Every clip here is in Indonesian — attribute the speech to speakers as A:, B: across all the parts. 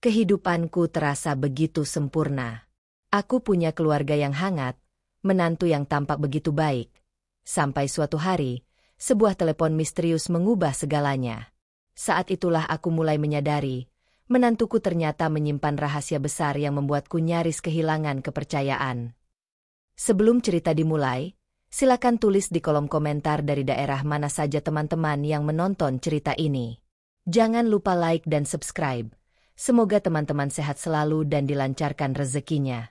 A: Kehidupanku terasa begitu sempurna. Aku punya keluarga yang hangat, menantu yang tampak begitu baik. Sampai suatu hari, sebuah telepon misterius mengubah segalanya. Saat itulah aku mulai menyadari, menantuku ternyata menyimpan rahasia besar yang membuatku nyaris kehilangan kepercayaan. Sebelum cerita dimulai, silakan tulis di kolom komentar dari daerah mana saja teman-teman yang menonton cerita ini. Jangan lupa like dan subscribe. Semoga teman-teman sehat selalu dan dilancarkan rezekinya.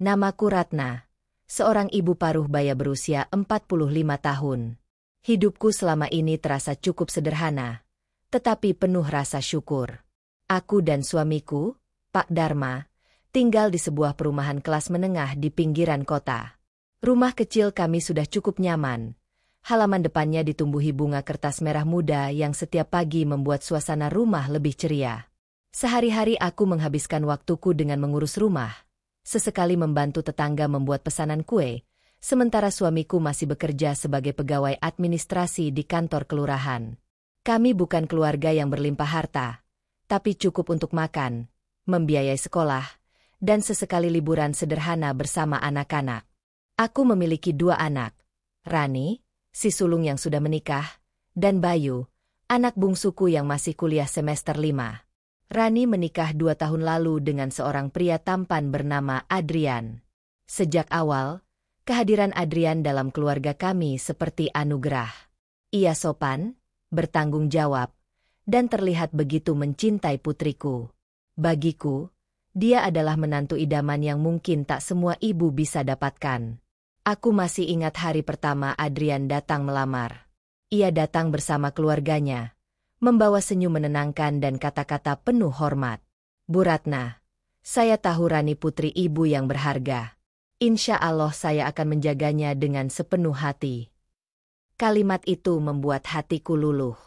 A: Namaku Ratna, seorang ibu paruh baya berusia 45 tahun. Hidupku selama ini terasa cukup sederhana, tetapi penuh rasa syukur. Aku dan suamiku, Pak Dharma, tinggal di sebuah perumahan kelas menengah di pinggiran kota. Rumah kecil kami sudah cukup nyaman. Halaman depannya ditumbuhi bunga kertas merah muda yang setiap pagi membuat suasana rumah lebih ceria. Sehari-hari aku menghabiskan waktuku dengan mengurus rumah, sesekali membantu tetangga membuat pesanan kue, sementara suamiku masih bekerja sebagai pegawai administrasi di kantor kelurahan. Kami bukan keluarga yang berlimpah harta, tapi cukup untuk makan, membiayai sekolah, dan sesekali liburan sederhana bersama anak-anak. Aku memiliki 2 anak, Rani, si sulung yang sudah menikah, dan Bayu, anak bungsuku yang masih kuliah semester 5. Rani menikah 2 tahun lalu dengan seorang pria tampan bernama Adrian. Sejak awal, kehadiran Adrian dalam keluarga kami seperti anugerah. Ia sopan, bertanggung jawab, dan terlihat begitu mencintai putriku. Bagiku, dia adalah menantu idaman yang mungkin tak semua ibu bisa dapatkan. Aku masih ingat hari pertama Adrian datang melamar. Ia datang bersama keluarganya, membawa senyum menenangkan dan kata-kata penuh hormat. Bu Ratna, saya tahu Rani putri ibu yang berharga. Insya Allah saya akan menjaganya dengan sepenuh hati. Kalimat itu membuat hatiku luluh.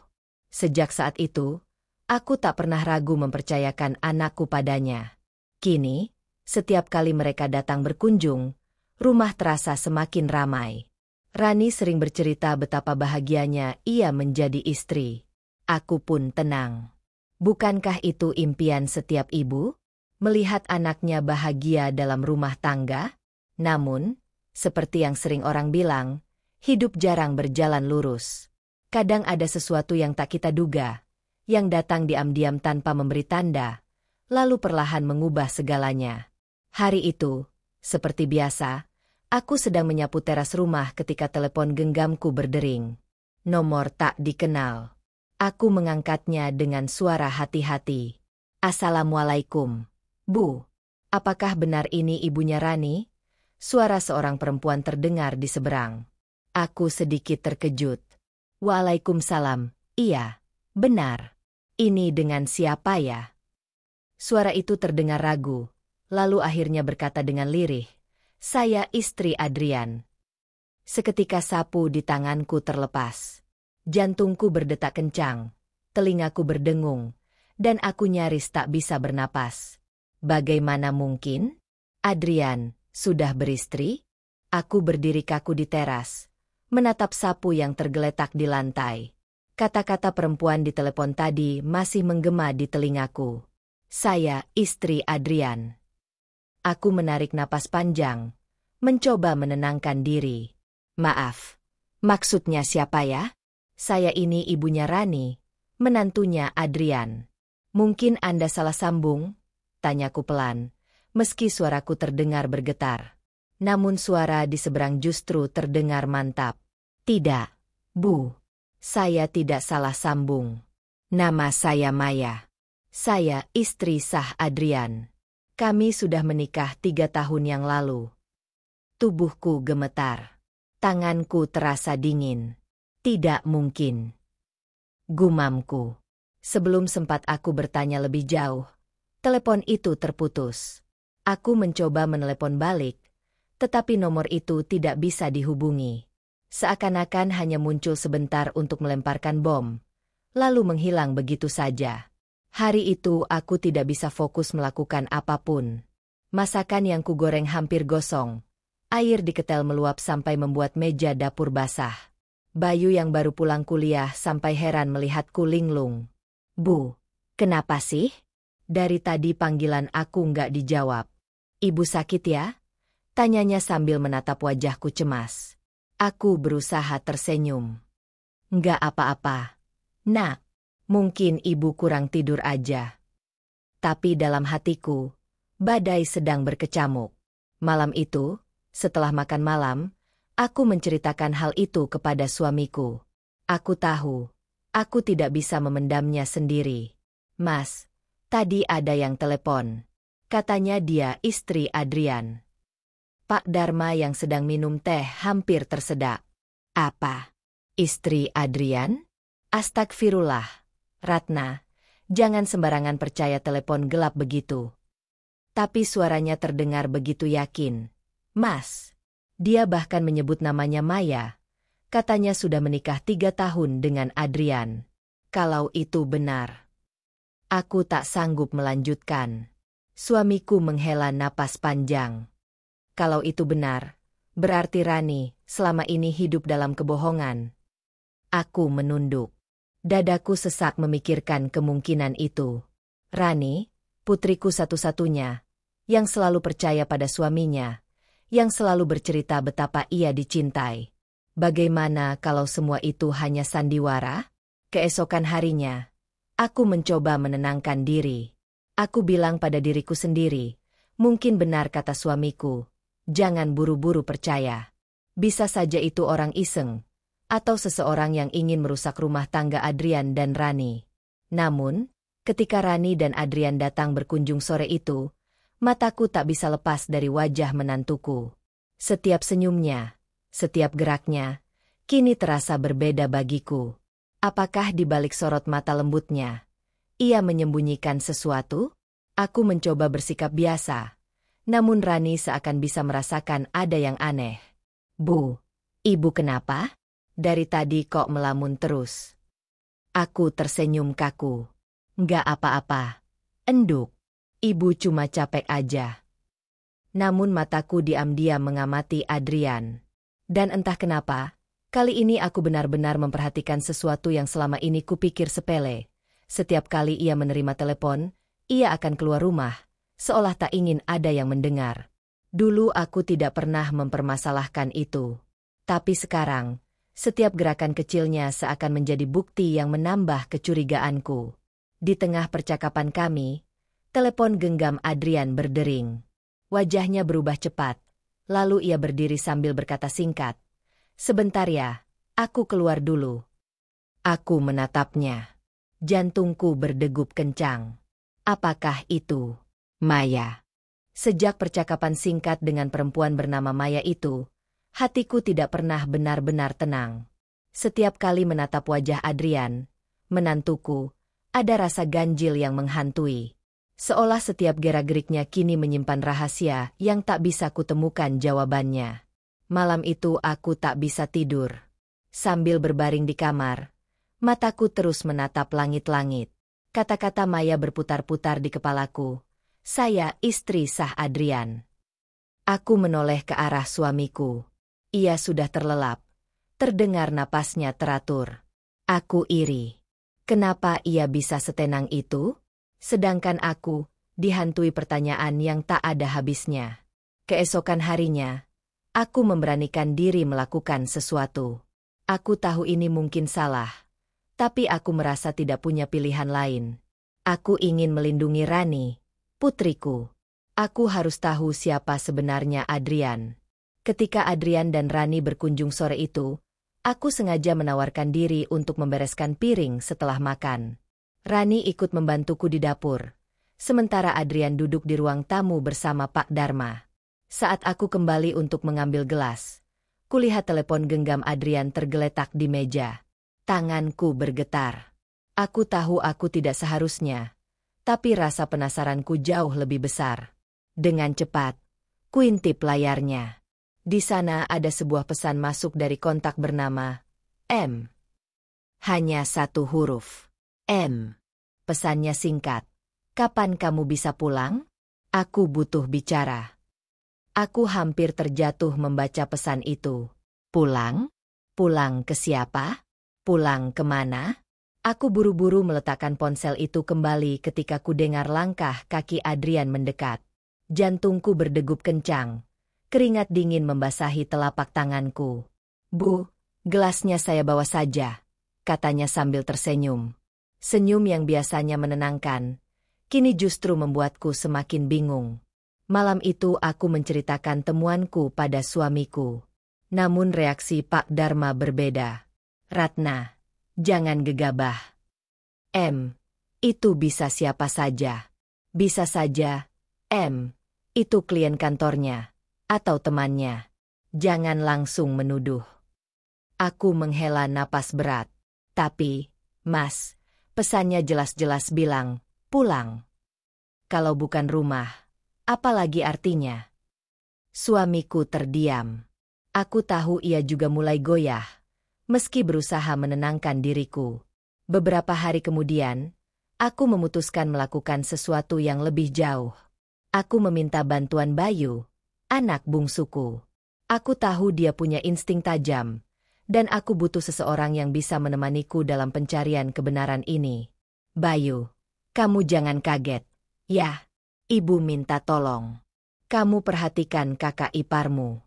A: Sejak saat itu, aku tak pernah ragu mempercayakan anakku padanya. Kini, setiap kali mereka datang berkunjung, rumah terasa semakin ramai. Rani sering bercerita betapa bahagianya ia menjadi istri. Aku pun tenang. Bukankah itu impian setiap ibu? Melihat anaknya bahagia dalam rumah tangga? Namun, seperti yang sering orang bilang, hidup jarang berjalan lurus. Kadang ada sesuatu yang tak kita duga, yang datang diam-diam tanpa memberi tanda, lalu perlahan mengubah segalanya. Hari itu, seperti biasa, aku sedang menyapu teras rumah ketika telepon genggamku berdering. Nomor tak dikenal. Aku mengangkatnya dengan suara hati-hati. Assalamualaikum. Bu, apakah benar ini ibunya Rani? Suara seorang perempuan terdengar di seberang. Aku sedikit terkejut. Waalaikumsalam. Iya, benar. Ini dengan siapa ya? Suara itu terdengar ragu, lalu akhirnya berkata dengan lirih, saya istri Adrian. Seketika sapu di tanganku terlepas. Jantungku berdetak kencang, telingaku berdengung, dan aku nyaris tak bisa bernapas. Bagaimana mungkin? Adrian sudah beristri? Aku berdiri kaku di teras, menatap sapu yang tergeletak di lantai. Kata-kata perempuan di telepon tadi masih menggema di telingaku. Saya istri Adrian. Aku menarik napas panjang, mencoba menenangkan diri. Maaf, maksudnya siapa ya? Saya ini ibunya Rani, menantunya Adrian. Mungkin Anda salah sambung? Tanyaku pelan, meski suaraku terdengar bergetar. Namun suara di seberang justru terdengar mantap. Tidak, Bu. Saya tidak salah sambung. Nama saya Maya. Saya istri sah Adrian. Kami sudah menikah 3 tahun yang lalu. Tubuhku gemetar. Tanganku terasa dingin. Tidak mungkin. Gumamku. Sebelum sempat aku bertanya lebih jauh, telepon itu terputus. Aku mencoba menelepon balik, tetapi nomor itu tidak bisa dihubungi. Seakan-akan hanya muncul sebentar untuk melemparkan bom, lalu menghilang begitu saja. Hari itu aku tidak bisa fokus melakukan apapun. Masakan yang kugoreng hampir gosong. Air di ketel meluap sampai membuat meja dapur basah. Bayu yang baru pulang kuliah sampai heran melihatku linglung. Bu, kenapa sih? Dari tadi panggilan aku nggak dijawab. Ibu sakit ya? Tanyanya sambil menatap wajahku cemas. Aku berusaha tersenyum. Nggak apa-apa. Nak, mungkin ibu kurang tidur aja. Tapi dalam hatiku, badai sedang berkecamuk. Malam itu, setelah makan malam, aku menceritakan hal itu kepada suamiku. Aku tahu, aku tidak bisa memendamnya sendiri. Mas, tadi ada yang telepon. Katanya dia istri Adrian. Pak Dharma yang sedang minum teh hampir tersedak. Apa? Istri Adrian? Astagfirullah. Ratna, jangan sembarangan percaya telepon gelap begitu. Tapi suaranya terdengar begitu yakin. Mas. Dia bahkan menyebut namanya Maya. Katanya sudah menikah 3 tahun dengan Adrian. Kalau itu benar. Aku tak sanggup melanjutkan. Suamiku menghela napas panjang. Kalau itu benar, berarti Rani selama ini hidup dalam kebohongan. Aku menunduk. Dadaku sesak memikirkan kemungkinan itu. Rani, putriku satu-satunya, yang selalu percaya pada suaminya, yang selalu bercerita betapa ia dicintai. Bagaimana kalau semua itu hanya sandiwara? Keesokan harinya, aku mencoba menenangkan diri. Aku bilang pada diriku sendiri, mungkin benar kata suamiku, jangan buru-buru percaya. Bisa saja itu orang iseng, atau seseorang yang ingin merusak rumah tangga Adrian dan Rani. Namun, ketika Rani dan Adrian datang berkunjung sore itu, mataku tak bisa lepas dari wajah menantuku. Setiap senyumnya, setiap geraknya, kini terasa berbeda bagiku. Apakah di balik sorot mata lembutnya, ia menyembunyikan sesuatu? Aku mencoba bersikap biasa, namun Rani seakan bisa merasakan ada yang aneh. Bu, ibu kenapa? Dari tadi kok melamun terus? Aku tersenyum kaku. Nggak apa-apa. Enduk. Ibu cuma capek aja. Namun mataku diam-diam mengamati Adrian. Dan entah kenapa, kali ini aku benar-benar memperhatikan sesuatu yang selama ini kupikir sepele. Setiap kali ia menerima telepon, ia akan keluar rumah, seolah tak ingin ada yang mendengar. Dulu aku tidak pernah mempermasalahkan itu. Tapi sekarang, setiap gerakan kecilnya seakan menjadi bukti yang menambah kecurigaanku. Di tengah percakapan kami, telepon genggam Adrian berdering. Wajahnya berubah cepat, lalu ia berdiri sambil berkata singkat. Sebentar ya, aku keluar dulu. Aku menatapnya. Jantungku berdegup kencang. Apakah itu Maya? Sejak percakapan singkat dengan perempuan bernama Maya itu, hatiku tidak pernah benar-benar tenang. Setiap kali menatap wajah Adrian, menantuku, ada rasa ganjil yang menghantui. Seolah setiap gerak-geriknya kini menyimpan rahasia yang tak bisa kutemukan jawabannya. Malam itu aku tak bisa tidur. Sambil berbaring di kamar, mataku terus menatap langit-langit. Kata-kata Maya berputar-putar di kepalaku. Saya istri sah Adrian. Aku menoleh ke arah suamiku. Ia sudah terlelap. Terdengar napasnya teratur. Aku iri. Kenapa ia bisa setenang itu? Sedangkan aku, dihantui pertanyaan yang tak ada habisnya. Keesokan harinya, aku memberanikan diri melakukan sesuatu. Aku tahu ini mungkin salah, tapi aku merasa tidak punya pilihan lain. Aku ingin melindungi Rani, putriku. Aku harus tahu siapa sebenarnya Adrian. Ketika Adrian dan Rani berkunjung sore itu, aku sengaja menawarkan diri untuk membereskan piring setelah makan. Rani ikut membantuku di dapur, sementara Adrian duduk di ruang tamu bersama Pak Dharma. Saat aku kembali untuk mengambil gelas, kulihat telepon genggam Adrian tergeletak di meja. Tanganku bergetar. Aku tahu aku tidak seharusnya, tapi rasa penasaranku jauh lebih besar. Dengan cepat, kuintip layarnya. Di sana ada sebuah pesan masuk dari kontak bernama M. Hanya satu huruf. M. Pesannya singkat. Kapan kamu bisa pulang? Aku butuh bicara. Aku hampir terjatuh membaca pesan itu. Pulang? Pulang ke siapa? Pulang kemana? Aku buru-buru meletakkan ponsel itu kembali ketika ku dengar langkah kaki Adrian mendekat. Jantungku berdegup kencang. Keringat dingin membasahi telapak tanganku. "Bu, gelasnya saya bawa saja," katanya sambil tersenyum. Senyum yang biasanya menenangkan, kini justru membuatku semakin bingung. Malam itu aku menceritakan temuanku pada suamiku. Namun reaksi Pak Dharma berbeda. "Ratna, jangan gegabah. Itu bisa siapa saja. Bisa saja, itu klien kantornya, atau temannya. Jangan langsung menuduh." Aku menghela napas berat. "Tapi, Mas, pesannya jelas-jelas bilang, pulang. Kalau bukan rumah, apalagi artinya?" Suamiku terdiam. Aku tahu ia juga mulai goyah, meski berusaha menenangkan diriku. Beberapa hari kemudian, aku memutuskan melakukan sesuatu yang lebih jauh. Aku meminta bantuan Bayu, anak bungsuku. Aku tahu dia punya insting tajam, dan aku butuh seseorang yang bisa menemaniku dalam pencarian kebenaran ini. "Bayu, kamu jangan kaget. Ya, ibu minta tolong. Kamu perhatikan kakak iparmu.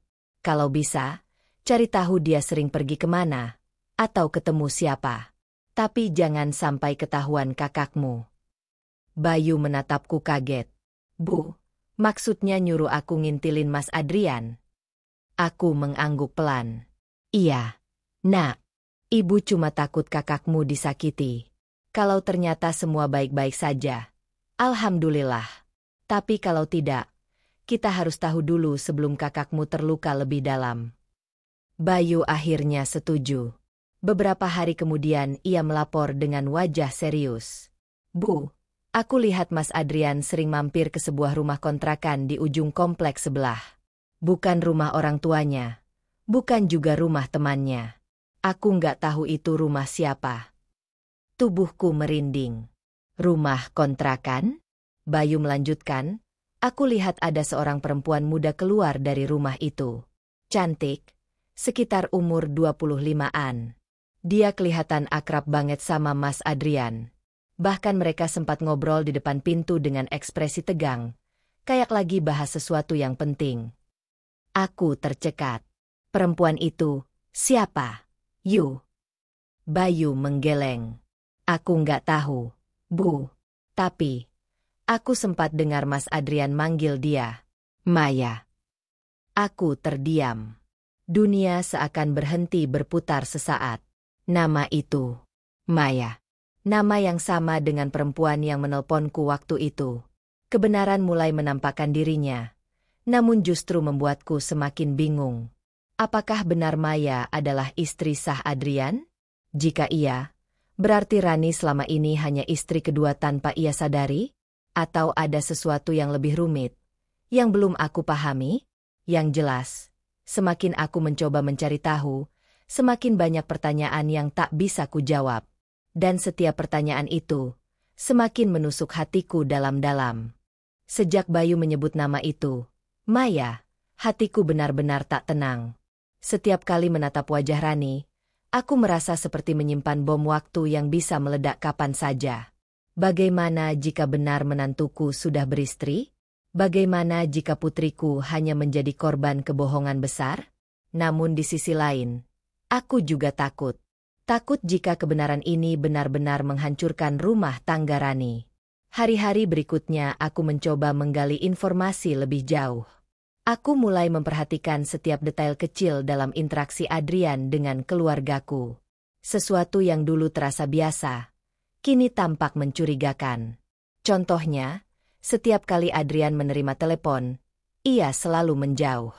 A: Kalau bisa, cari tahu dia sering pergi kemana, atau ketemu siapa. Tapi jangan sampai ketahuan kakakmu." Bayu menatapku kaget. "Bu, maksudnya nyuruh aku ngintilin Mas Adrian?" Aku mengangguk pelan. "Iya, Nak. Ibu cuma takut kakakmu disakiti. Kalau ternyata semua baik-baik saja, alhamdulillah. Tapi kalau tidak, kita harus tahu dulu sebelum kakakmu terluka lebih dalam." Bayu akhirnya setuju. Beberapa hari kemudian ia melapor dengan wajah serius. "Bu, aku lihat Mas Adrian sering mampir ke sebuah rumah kontrakan di ujung kompleks sebelah. Bukan rumah orang tuanya, bukan juga rumah temannya. Aku nggak tahu itu rumah siapa." Tubuhku merinding. "Rumah kontrakan?" Bayu melanjutkan. "Aku lihat ada seorang perempuan muda keluar dari rumah itu. Cantik, sekitar umur 25-an. Dia kelihatan akrab banget sama Mas Adrian. Bahkan mereka sempat ngobrol di depan pintu dengan ekspresi tegang, kayak lagi bahas sesuatu yang penting." Aku tercekat. "Perempuan itu, siapa? Yu?" Bayu menggeleng. "Aku nggak tahu, Bu. Tapi aku sempat dengar Mas Adrian manggil dia Maya." Aku terdiam. Dunia seakan berhenti berputar sesaat. Nama itu, Maya. Nama yang sama dengan perempuan yang menelponku waktu itu. Kebenaran mulai menampakkan dirinya, namun justru membuatku semakin bingung. Apakah benar Maya adalah istri sah Adrian? Jika iya, berarti Rani selama ini hanya istri kedua tanpa ia sadari? Atau ada sesuatu yang lebih rumit, yang belum aku pahami? Yang jelas, semakin aku mencoba mencari tahu, semakin banyak pertanyaan yang tak bisa kujawab. Dan setiap pertanyaan itu, semakin menusuk hatiku dalam-dalam. Sejak Bayu menyebut nama itu, Maya, hatiku benar-benar tak tenang. Setiap kali menatap wajah Rani, aku merasa seperti menyimpan bom waktu yang bisa meledak kapan saja. Bagaimana jika benar menantuku sudah beristri? Bagaimana jika putriku hanya menjadi korban kebohongan besar? Namun di sisi lain, aku juga takut. Takut jika kebenaran ini benar-benar menghancurkan rumah tangga Rani. Hari-hari berikutnya aku mencoba menggali informasi lebih jauh. Aku mulai memperhatikan setiap detail kecil dalam interaksi Adrian dengan keluargaku. Sesuatu yang dulu terasa biasa, kini tampak mencurigakan. Contohnya, setiap kali Adrian menerima telepon, ia selalu menjauh.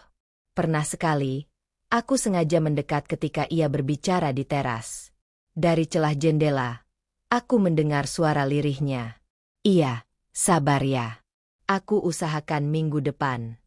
A: Pernah sekali, aku sengaja mendekat ketika ia berbicara di teras. Dari celah jendela, aku mendengar suara lirihnya. "Iya, sabar ya. Aku usahakan minggu depan."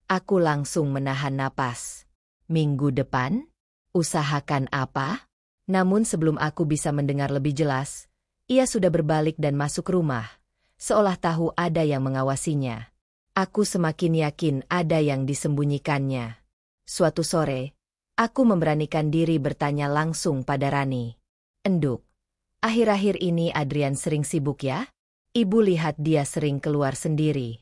A: Aku langsung menahan napas. Minggu depan? Usahakan apa? Namun sebelum aku bisa mendengar lebih jelas, ia sudah berbalik dan masuk rumah, seolah tahu ada yang mengawasinya. Aku semakin yakin ada yang disembunyikannya. Suatu sore, aku memberanikan diri bertanya langsung pada Rani. "Enduk, Akhir-akhir ini Adrian sering sibuk ya? Ibu lihat dia sering keluar sendiri.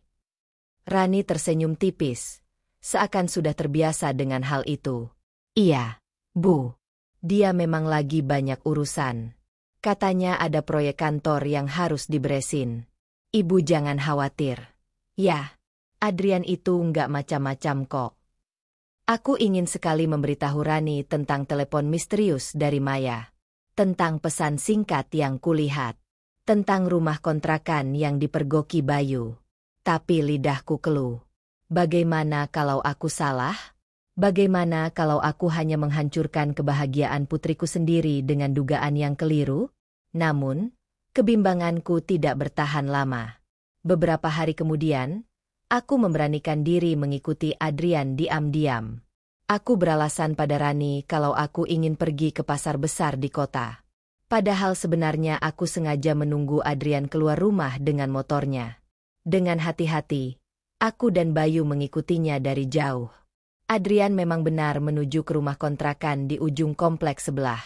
A: Rani tersenyum tipis, seakan sudah terbiasa dengan hal itu. Iya, Bu. Dia memang lagi banyak urusan. Katanya ada proyek kantor yang harus diberesin. Ibu jangan khawatir. Ya, Adrian itu nggak macam-macam kok. Aku ingin sekali memberitahu Rani tentang telepon misterius dari Maya. Tentang pesan singkat yang kulihat. Tentang rumah kontrakan yang dipergoki Bayu. Tapi lidahku keluh. Bagaimana kalau aku salah? Bagaimana kalau aku hanya menghancurkan kebahagiaan putriku sendiri dengan dugaan yang keliru? Namun, kebimbanganku tidak bertahan lama. Beberapa hari kemudian, aku memberanikan diri mengikuti Adrian diam-diam. Aku beralasan pada Rani kalau aku ingin pergi ke pasar besar di kota. Padahal sebenarnya aku sengaja menunggu Adrian keluar rumah dengan motornya. Dengan hati-hati, aku dan Bayu mengikutinya dari jauh. Adrian memang benar menuju ke rumah kontrakan di ujung kompleks sebelah.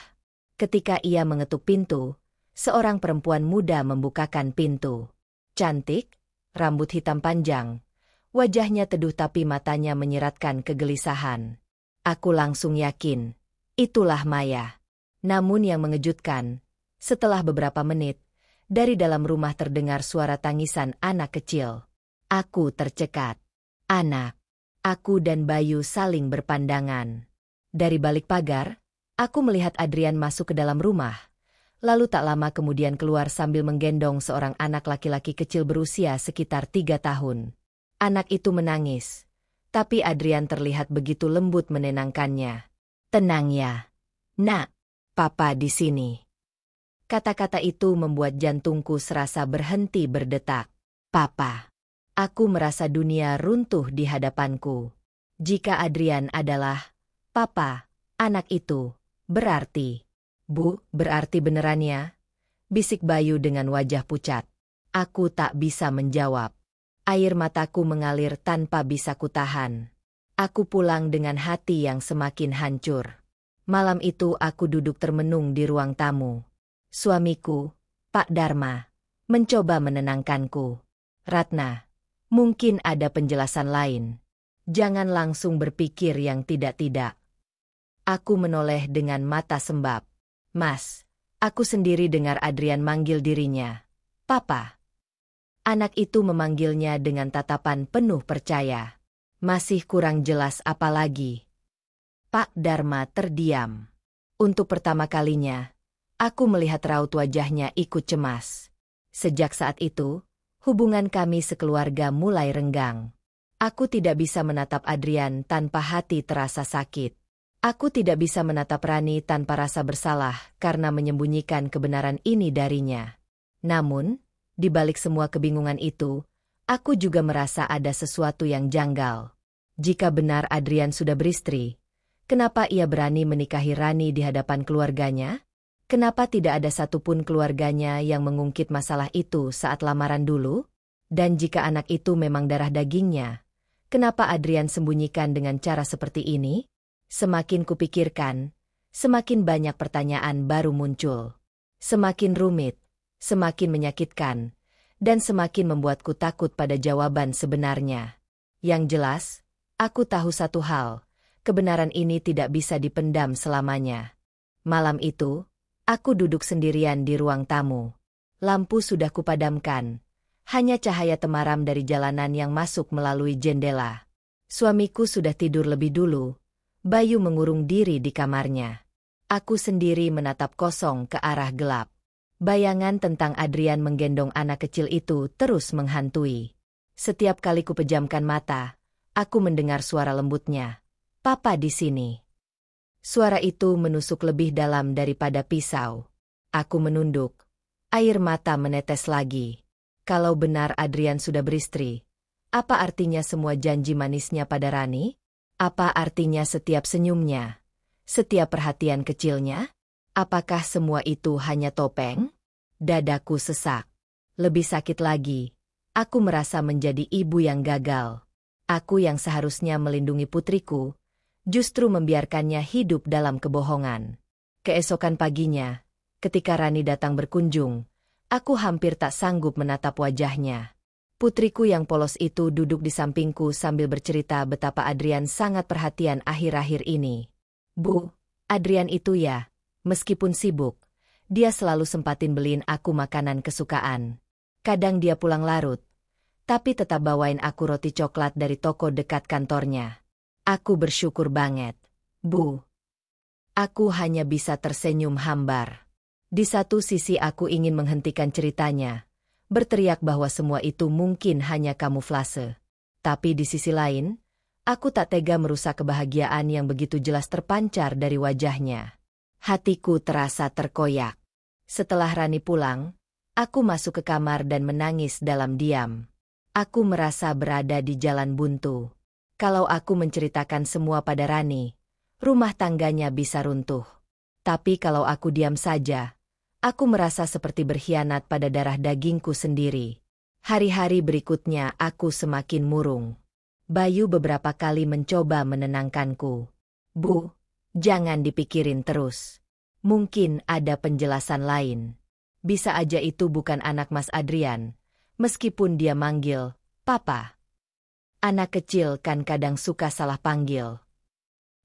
A: Ketika ia mengetuk pintu, seorang perempuan muda membukakan pintu. Cantik, rambut hitam panjang, wajahnya teduh tapi matanya menyiratkan kegelisahan. Aku langsung yakin, itulah Maya. Namun yang mengejutkan, setelah beberapa menit, dari dalam rumah terdengar suara tangisan anak kecil. Aku tercekat. Anak. Aku dan Bayu saling berpandangan. Dari balik pagar, aku melihat Adrian masuk ke dalam rumah. Lalu tak lama kemudian keluar sambil menggendong seorang anak laki-laki kecil berusia sekitar 3 tahun. Anak itu menangis, tapi Adrian terlihat begitu lembut menenangkannya. Tenang ya, Nak, Papa di sini. Kata-kata itu membuat jantungku serasa berhenti berdetak. Papa. Aku merasa dunia runtuh di hadapanku. Jika Adrian adalah Papa, anak itu, berarti. Bu, berarti beneran ya? Bisik Bayu dengan wajah pucat. Aku tak bisa menjawab. Air mataku mengalir tanpa bisa kutahan. Aku pulang dengan hati yang semakin hancur. Malam itu aku duduk termenung di ruang tamu. Suamiku, Pak Dharma, mencoba menenangkanku. Ratna, mungkin ada penjelasan lain. Jangan langsung berpikir yang tidak-tidak. Aku menoleh dengan mata sembab. Mas, aku sendiri dengar Adrian manggil dirinya. Papa. Anak itu memanggilnya dengan tatapan penuh percaya. Masih kurang jelas apalagi. Pak Dharma terdiam. Untuk pertama kalinya, aku melihat raut wajahnya ikut cemas. Sejak saat itu, hubungan kami sekeluarga mulai renggang. Aku tidak bisa menatap Adrian tanpa hati terasa sakit. Aku tidak bisa menatap Rani tanpa rasa bersalah karena menyembunyikan kebenaran ini darinya. Namun, di balik semua kebingungan itu, aku juga merasa ada sesuatu yang janggal. Jika benar Adrian sudah beristri, kenapa ia berani menikahi Rani di hadapan keluarganya? Kenapa tidak ada satupun keluarganya yang mengungkit masalah itu saat lamaran dulu? Dan jika anak itu memang darah dagingnya, kenapa Adrian sembunyikan dengan cara seperti ini? Semakin kupikirkan, semakin banyak pertanyaan baru muncul. Semakin rumit, semakin menyakitkan, dan semakin membuatku takut pada jawaban sebenarnya. Yang jelas, aku tahu satu hal, kebenaran ini tidak bisa dipendam selamanya. Malam itu, aku duduk sendirian di ruang tamu. Lampu sudah kupadamkan. Hanya cahaya temaram dari jalanan yang masuk melalui jendela. Suamiku sudah tidur lebih dulu. Bayu mengurung diri di kamarnya. Aku sendiri menatap kosong ke arah gelap. Bayangan tentang Adrian menggendong anak kecil itu terus menghantui. Setiap kali kupejamkan mata, aku mendengar suara lembutnya. Papa di sini. Suara itu menusuk lebih dalam daripada pisau. Aku menunduk. Air mata menetes lagi. Kalau benar Adrian sudah beristri, apa artinya semua janji manisnya pada Rani? Apa artinya setiap senyumnya? Setiap perhatian kecilnya? Apakah semua itu hanya topeng? Dadaku sesak. Lebih sakit lagi. Aku merasa menjadi ibu yang gagal. Aku yang seharusnya melindungi putriku, justru membiarkannya hidup dalam kebohongan. Keesokan paginya, Ketika Rani datang berkunjung, aku hampir tak sanggup menatap wajahnya. Putriku yang polos itu duduk di sampingku sambil bercerita betapa Adrian sangat perhatian akhir-akhir ini. Bu, Adrian itu ya, meskipun sibuk, dia selalu sempatin beliin aku makanan kesukaan. Kadang dia pulang larut, tapi tetap bawain aku roti coklat dari toko dekat kantornya. Aku bersyukur banget. Bu, aku hanya bisa tersenyum hambar. Di satu sisi aku ingin menghentikan ceritanya, berteriak bahwa semua itu mungkin hanya kamuflase. Tapi di sisi lain, aku tak tega merusak kebahagiaan yang begitu jelas terpancar dari wajahnya. Hatiku terasa terkoyak. Setelah Rani pulang, aku masuk ke kamar dan menangis dalam diam. Aku merasa berada di jalan buntu. Kalau aku menceritakan semua pada Rani, rumah tangganya bisa runtuh. Tapi kalau aku diam saja, aku merasa seperti berkhianat pada darah dagingku sendiri. Hari-hari berikutnya aku semakin murung. Bayu beberapa kali mencoba menenangkanku. Bu, jangan dipikirin terus. Mungkin ada penjelasan lain. Bisa aja itu bukan anak Mas Adrian, meskipun dia manggil, Papa. Anak kecil kan kadang suka salah panggil.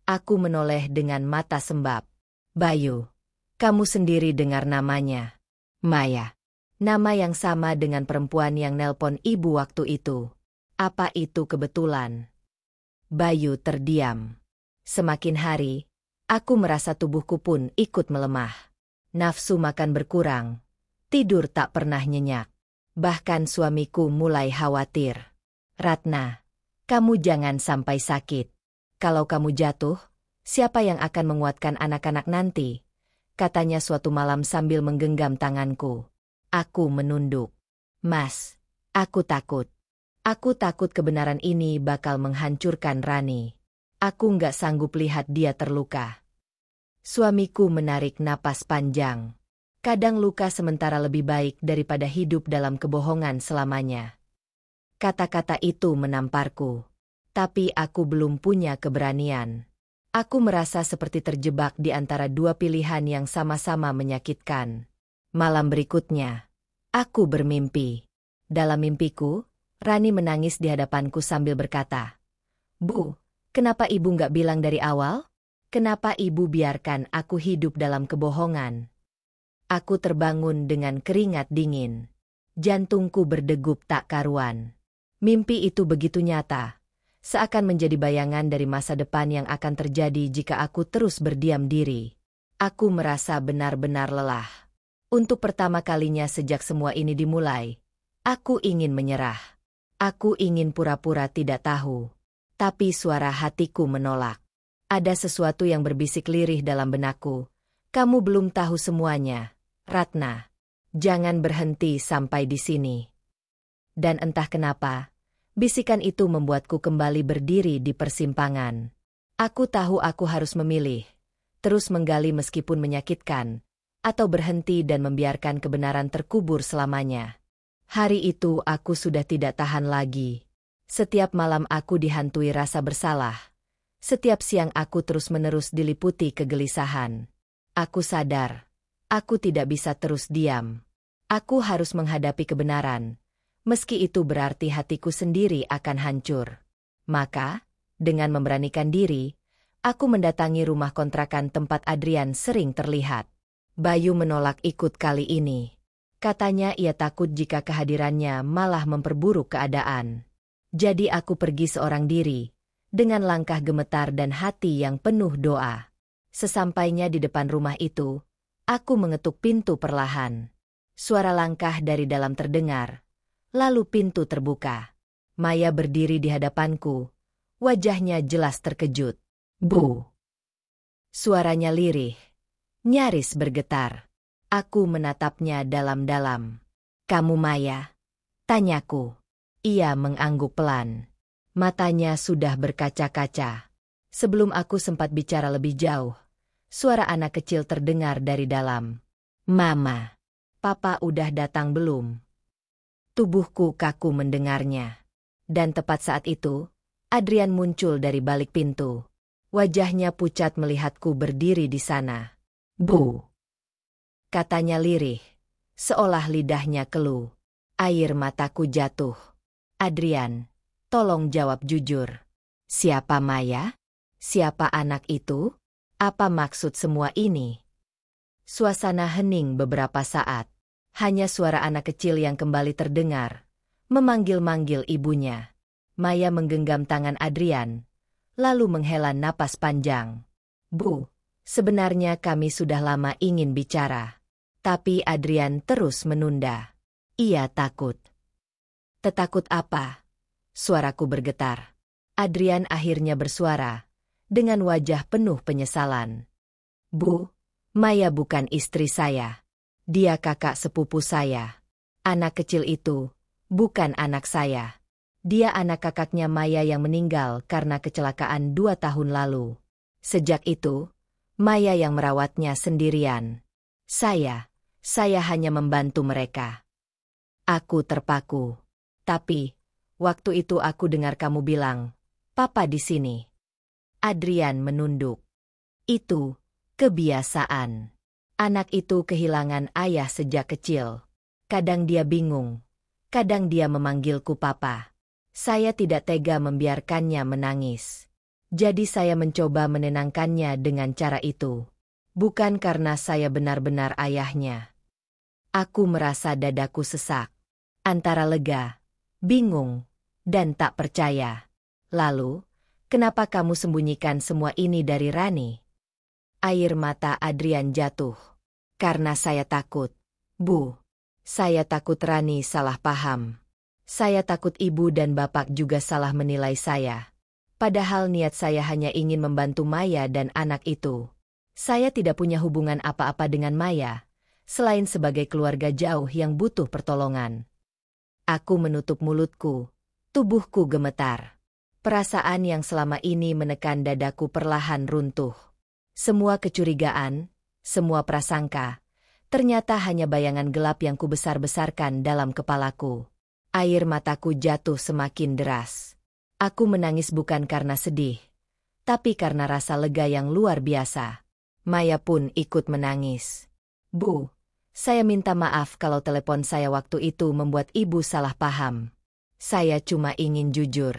A: Aku menoleh dengan mata sembab. Bayu, kamu sendiri dengar namanya. Maya. Nama yang sama dengan perempuan yang nelpon ibu waktu itu. Apa itu kebetulan? Bayu terdiam. Semakin hari, aku merasa tubuhku pun ikut melemah. Nafsu makan berkurang. Tidur tak pernah nyenyak. Bahkan suamiku mulai khawatir. Ratna, kamu jangan sampai sakit. Kalau kamu jatuh, siapa yang akan menguatkan anak-anak nanti? Katanya suatu malam sambil menggenggam tanganku. Aku menunduk. Mas, aku takut. Aku takut kebenaran ini bakal menghancurkan Rani. Aku nggak sanggup lihat dia terluka. Suamiku menarik napas panjang. Kadang luka sementara lebih baik daripada hidup dalam kebohongan selamanya. Kata-kata itu menamparku. Tapi aku belum punya keberanian. Aku merasa seperti terjebak di antara dua pilihan yang sama-sama menyakitkan. Malam berikutnya, aku bermimpi. Dalam mimpiku, Rani menangis di hadapanku sambil berkata, Bu, kenapa ibu nggak bilang dari awal? Kenapa ibu biarkan aku hidup dalam kebohongan? Aku terbangun dengan keringat dingin. Jantungku berdegup tak karuan. Mimpi itu begitu nyata. Seakan menjadi bayangan dari masa depan yang akan terjadi jika aku terus berdiam diri. Aku merasa benar-benar lelah. Untuk pertama kalinya sejak semua ini dimulai, aku ingin menyerah. Aku ingin pura-pura tidak tahu. Tapi suara hatiku menolak. Ada sesuatu yang berbisik lirih dalam benakku. Kamu belum tahu semuanya, Ratna. Jangan berhenti sampai di sini. Dan entah kenapa, bisikan itu membuatku kembali berdiri di persimpangan. Aku tahu aku harus memilih, terus menggali meskipun menyakitkan, atau berhenti dan membiarkan kebenaran terkubur selamanya. Hari itu aku sudah tidak tahan lagi. Setiap malam aku dihantui rasa bersalah. Setiap siang aku terus-menerus diliputi kegelisahan. Aku sadar, aku tidak bisa terus diam. Aku harus menghadapi kebenaran. Meski itu berarti hatiku sendiri akan hancur. Maka, dengan memberanikan diri, aku mendatangi rumah kontrakan tempat Adrian sering terlihat. Bayu menolak ikut kali ini. Katanya ia takut jika kehadirannya malah memperburuk keadaan. Jadi aku pergi seorang diri, dengan langkah gemetar dan hati yang penuh doa. Sesampainya di depan rumah itu, aku mengetuk pintu perlahan. Suara langkah dari dalam terdengar. Lalu pintu terbuka. Maya berdiri di hadapanku. Wajahnya jelas terkejut. Bu. Suaranya lirih. Nyaris bergetar. Aku menatapnya dalam-dalam. Kamu Maya? Tanyaku. Ia mengangguk pelan. Matanya sudah berkaca-kaca. Sebelum aku sempat bicara lebih jauh, suara anak kecil terdengar dari dalam. Mama. Papa udah datang belum? Tubuhku kaku mendengarnya. Dan tepat saat itu, Adrian muncul dari balik pintu. Wajahnya pucat melihatku berdiri di sana. Bu. Katanya lirih, seolah lidahnya keluh. Air mataku jatuh. Adrian, tolong jawab jujur. Siapa Maya? Siapa anak itu? Apa maksud semua ini? Suasana hening beberapa saat. Hanya suara anak kecil yang kembali terdengar, memanggil-manggil ibunya. Maya menggenggam tangan Adrian, lalu menghela napas panjang. Bu, sebenarnya kami sudah lama ingin bicara. Tapi Adrian terus menunda. Ia takut. Takut apa? Suaraku bergetar. Adrian akhirnya bersuara, dengan wajah penuh penyesalan. Bu, Maya bukan istri saya. Dia kakak sepupu saya. Anak kecil itu bukan anak saya. Dia anak kakaknya Maya yang meninggal karena kecelakaan 2 tahun lalu. Sejak itu, Maya yang merawatnya sendirian. Saya hanya membantu mereka. Aku terpaku. Tapi, waktu itu aku dengar kamu bilang, Papa di sini. Adrian menunduk. Itu kebiasaan. Anak itu kehilangan ayah sejak kecil. Kadang dia bingung. Kadang dia memanggilku Papa. Saya tidak tega membiarkannya menangis. Jadi saya mencoba menenangkannya dengan cara itu. Bukan karena saya benar-benar ayahnya. Aku merasa dadaku sesak. Antara lega, bingung, dan tak percaya. Lalu, kenapa kamu sembunyikan semua ini dari Rani? Air mata Adrian jatuh. Karena saya takut. Bu, saya takut Rani salah paham. Saya takut ibu dan bapak juga salah menilai saya. Padahal niat saya hanya ingin membantu Maya dan anak itu. Saya tidak punya hubungan apa-apa dengan Maya, selain sebagai keluarga jauh yang butuh pertolongan. Aku menutup mulutku, tubuhku gemetar. Perasaan yang selama ini menekan dadaku perlahan runtuh. Semua kecurigaan, semua prasangka, ternyata hanya bayangan gelap yang kubesar-besarkan dalam kepalaku. Air mataku jatuh semakin deras. Aku menangis bukan karena sedih, tapi karena rasa lega yang luar biasa. Maya pun ikut menangis. Bu, saya minta maaf kalau telepon saya waktu itu membuat ibu salah paham. Saya cuma ingin jujur.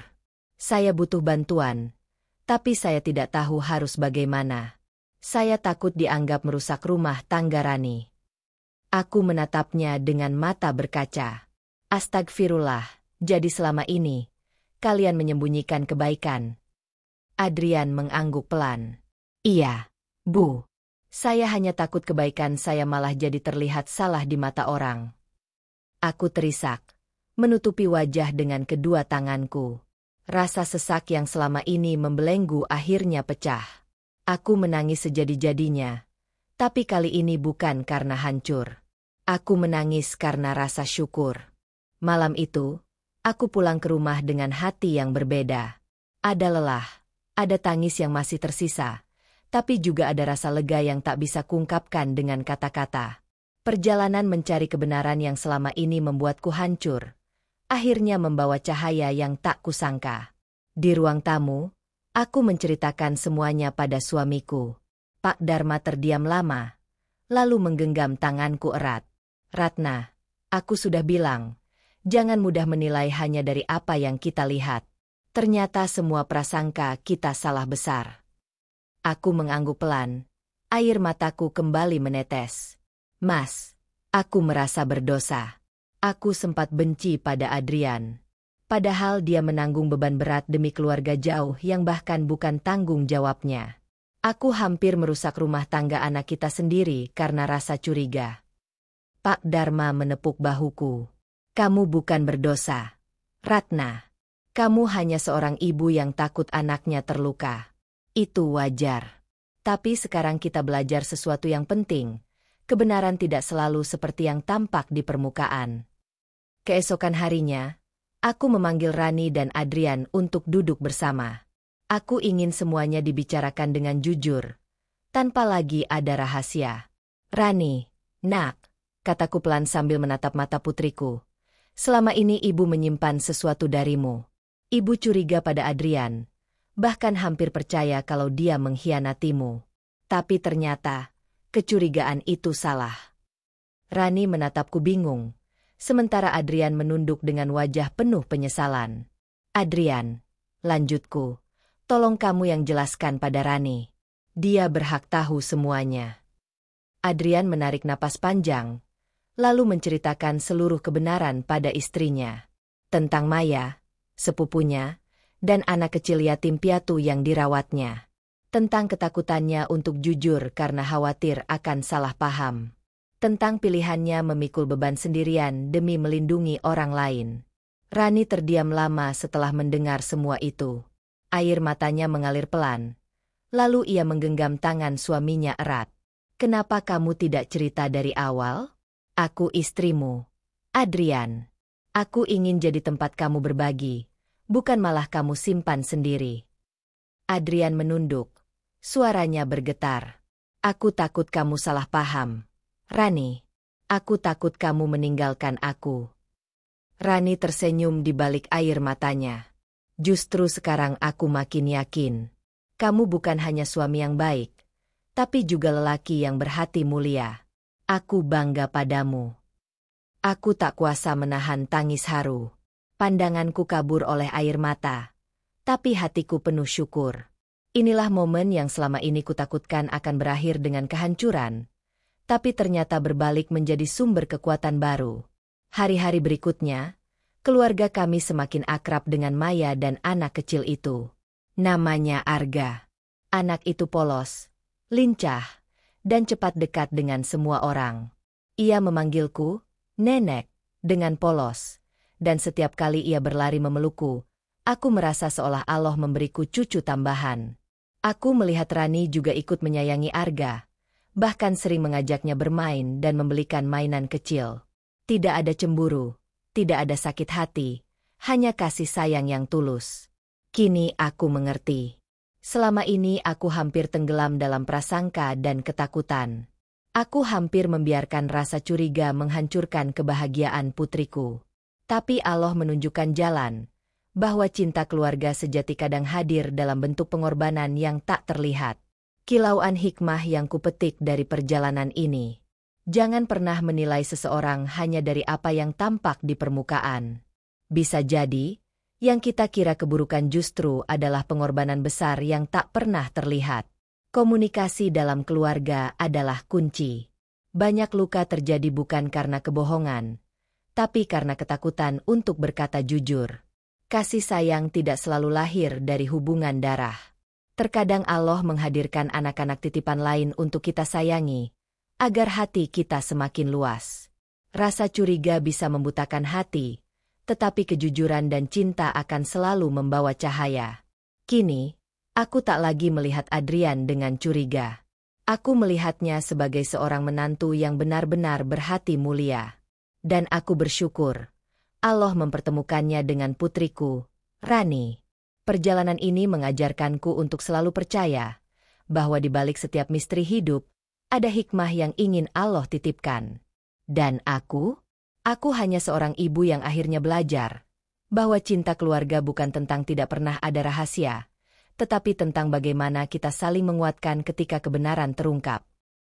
A: Saya butuh bantuan, tapi saya tidak tahu harus bagaimana. Saya takut dianggap merusak rumah tangga Rani. Aku menatapnya dengan mata berkaca. Astagfirullah, jadi selama ini, kalian menyembunyikan kebaikan. Adrian mengangguk pelan. Iya, Bu. Saya hanya takut kebaikan saya malah jadi terlihat salah di mata orang. Aku terisak, menutupi wajah dengan kedua tanganku. Rasa sesak yang selama ini membelenggu akhirnya pecah. Aku menangis sejadi-jadinya, tapi kali ini bukan karena hancur. Aku menangis karena rasa syukur. Malam itu, aku pulang ke rumah dengan hati yang berbeda. Ada lelah, ada tangis yang masih tersisa, tapi juga ada rasa lega yang tak bisa kuungkapkan dengan kata-kata. Perjalanan mencari kebenaran yang selama ini membuatku hancur, akhirnya membawa cahaya yang tak kusangka. Di ruang tamu, aku menceritakan semuanya pada suamiku. Pak Dharma terdiam lama, lalu menggenggam tanganku erat. Ratna, aku sudah bilang, jangan mudah menilai hanya dari apa yang kita lihat. Ternyata semua prasangka kita salah besar. Aku mengangguk pelan, air mataku kembali menetes. Mas, aku merasa berdosa. Aku sempat benci pada Adrian. Padahal dia menanggung beban berat demi keluarga jauh yang bahkan bukan tanggung jawabnya. Aku hampir merusak rumah tangga anak kita sendiri karena rasa curiga. Pak Dharma menepuk bahuku. Kamu bukan berdosa, Ratna. Kamu hanya seorang ibu yang takut anaknya terluka. Itu wajar. Tapi sekarang kita belajar sesuatu yang penting. Kebenaran tidak selalu seperti yang tampak di permukaan. Keesokan harinya, aku memanggil Rani dan Adrian untuk duduk bersama. Aku ingin semuanya dibicarakan dengan jujur, tanpa lagi ada rahasia. Rani, nak, kataku pelan sambil menatap mata putriku. Selama ini ibu menyimpan sesuatu darimu. Ibu curiga pada Adrian, bahkan hampir percaya kalau dia mengkhianatimu. Tapi ternyata, kecurigaan itu salah. Rani menatapku bingung, sementara Adrian menunduk dengan wajah penuh penyesalan. Adrian, lanjutku, tolong kamu yang jelaskan pada Rani. Dia berhak tahu semuanya. Adrian menarik napas panjang, lalu menceritakan seluruh kebenaran pada istrinya. Tentang Maya, sepupunya, dan anak kecil yatim piatu yang dirawatnya. Tentang ketakutannya untuk jujur karena khawatir akan salah paham. Tentang pilihannya memikul beban sendirian demi melindungi orang lain. Rani terdiam lama setelah mendengar semua itu. Air matanya mengalir pelan. Lalu ia menggenggam tangan suaminya erat. Kenapa kamu tidak cerita dari awal? Aku istrimu, Adrian. Aku ingin jadi tempat kamu berbagi, bukan malah kamu simpan sendiri. Adrian menunduk. Suaranya bergetar. Aku takut kamu salah paham. Rani, aku takut kamu meninggalkan aku. Rani tersenyum di balik air matanya. Justru sekarang aku makin yakin. Kamu bukan hanya suami yang baik, tapi juga lelaki yang berhati mulia. Aku bangga padamu. Aku tak kuasa menahan tangis haru. Pandanganku kabur oleh air mata. Tapi hatiku penuh syukur. Inilah momen yang selama ini kutakutkan akan berakhir dengan kehancuran. Tapi ternyata berbalik menjadi sumber kekuatan baru. Hari-hari berikutnya, keluarga kami semakin akrab dengan Maya dan anak kecil itu. Namanya Arga. Anak itu polos, lincah, dan cepat dekat dengan semua orang. Ia memanggilku, Nenek, dengan polos. Dan setiap kali ia berlari memelukku, aku merasa seolah Allah memberiku cucu tambahan. Aku melihat Rani juga ikut menyayangi Arga. Bahkan sering mengajaknya bermain dan membelikan mainan kecil. Tidak ada cemburu, tidak ada sakit hati, hanya kasih sayang yang tulus. Kini aku mengerti. Selama ini aku hampir tenggelam dalam prasangka dan ketakutan. Aku hampir membiarkan rasa curiga menghancurkan kebahagiaan putriku. Tapi Allah menunjukkan jalan, bahwa cinta keluarga sejati kadang hadir dalam bentuk pengorbanan yang tak terlihat. Kilauan hikmah yang kupetik dari perjalanan ini. Jangan pernah menilai seseorang hanya dari apa yang tampak di permukaan. Bisa jadi, yang kita kira keburukan justru adalah pengorbanan besar yang tak pernah terlihat. Komunikasi dalam keluarga adalah kunci. Banyak luka terjadi bukan karena kebohongan, tapi karena ketakutan untuk berkata jujur. Kasih sayang tidak selalu lahir dari hubungan darah. Terkadang Allah menghadirkan anak-anak titipan lain untuk kita sayangi, agar hati kita semakin luas. Rasa curiga bisa membutakan hati, tetapi kejujuran dan cinta akan selalu membawa cahaya. Kini, aku tak lagi melihat Adrian dengan curiga. Aku melihatnya sebagai seorang menantu yang benar-benar berhati mulia. Dan aku bersyukur, Allah mempertemukannya dengan putriku, Rani. Perjalanan ini mengajarkanku untuk selalu percaya bahwa di balik setiap misteri hidup, ada hikmah yang ingin Allah titipkan. Dan aku hanya seorang ibu yang akhirnya belajar bahwa cinta keluarga bukan tentang tidak pernah ada rahasia, tetapi tentang bagaimana kita saling menguatkan ketika kebenaran terungkap.